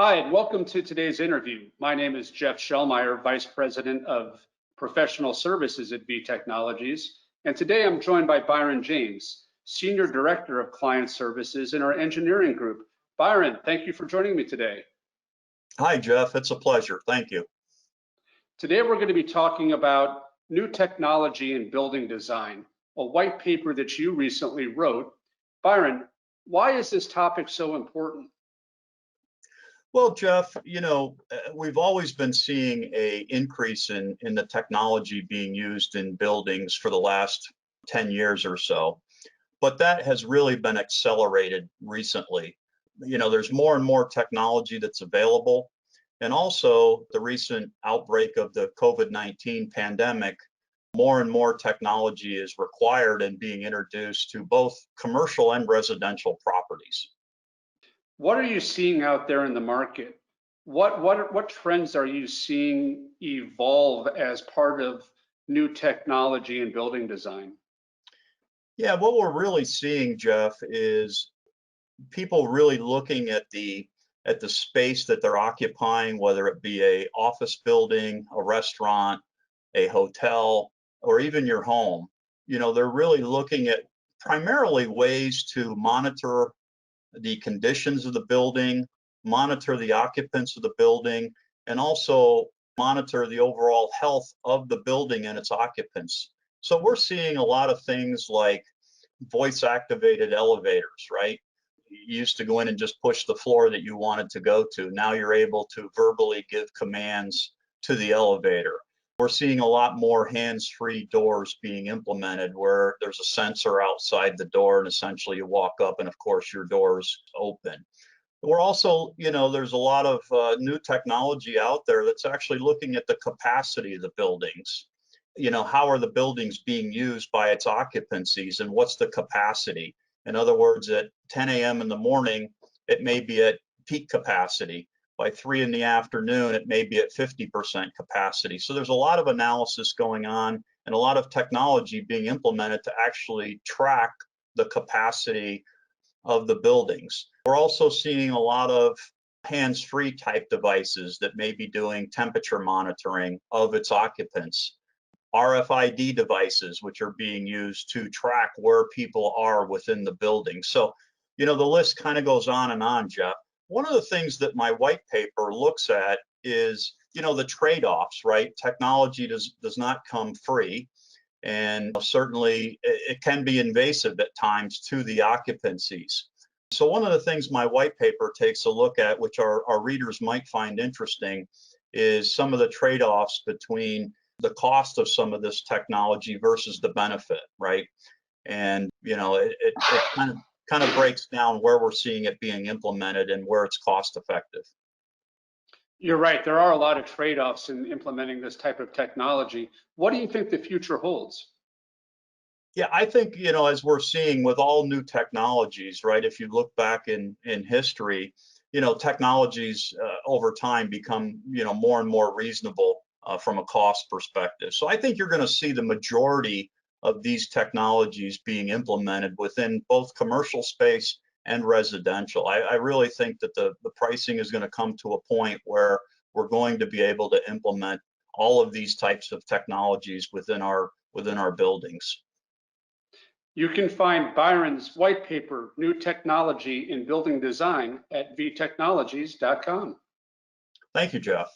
Hi, and welcome to today's interview. My name is Jeff Shellmeyer, Vice President of Professional Services at V Technologies, and today I'm joined by Byron James, Senior Director of Client Services in our engineering group. Byron, thank you for joining me today. Hi, Jeff. It's a pleasure. Thank you. Today we're going to be talking about new technology in building design, a white paper that you recently wrote. Byron, why is this topic so important? Well, Jeff, we've always been seeing an increase in the technology being used in buildings for the last 10 years or so, but that has really been accelerated recently. There's more and more technology that's available, and also the recent outbreak of the COVID-19 pandemic, more and more technology is required and being introduced to both commercial and residential properties. What are you seeing out there in the market? What trends are you seeing evolve as part of new technology in building design? Yeah, what we're really seeing, Jeff, is people really looking at the space that they're occupying, whether it be a office building, a restaurant, a hotel, or even your home. They're really looking at primarily ways to monitor the conditions of the building, monitor the occupants of the building, and also monitor the overall health of the building and its occupants. So we're seeing a lot of things like voice activated elevators, right? You used to go in and just push the floor that you wanted to go to. Now you're able to verbally give commands to the elevator. We're seeing a lot more hands-free doors being implemented where there's a sensor outside the door and essentially you walk up and of course your door's open. We're also, there's a lot of new technology out there that's actually looking at the capacity of the buildings. How are the buildings being used by its occupancies and what's the capacity? In other words, at 10 a.m. in the morning, it may be at peak capacity. By 3 in the afternoon, it may be at 50% capacity. So there's a lot of analysis going on and a lot of technology being implemented to actually track the capacity of the buildings. We're also seeing a lot of hands-free type devices that may be doing temperature monitoring of its occupants. RFID devices, which are being used to track where people are within the building. So, the list kind of goes on and on, Jeff. One of the things that my white paper looks at is, the trade-offs, right? Technology does not come free, and certainly it can be invasive at times to the occupancies. So one of the things my white paper takes a look at, which our readers might find interesting, is some of the trade-offs between the cost of some of this technology versus the benefit, right? And it kind of breaks down where we're seeing it being implemented and where it's cost effective. You're right, there are a lot of trade-offs in implementing this type of technology. What do you think the future holds? Yeah, I think, as we're seeing with all new technologies, right, if you look back in history, technologies over time become, more and more reasonable from a cost perspective. So I think you're going to see the majority of these technologies being implemented within both commercial space and residential. I really think that the pricing is going to come to a point where we're going to be able to implement all of these types of technologies within our buildings. You can find Byron's white paper, New Technology in Building Design, at vtechnologies.com. Thank you, Jeff.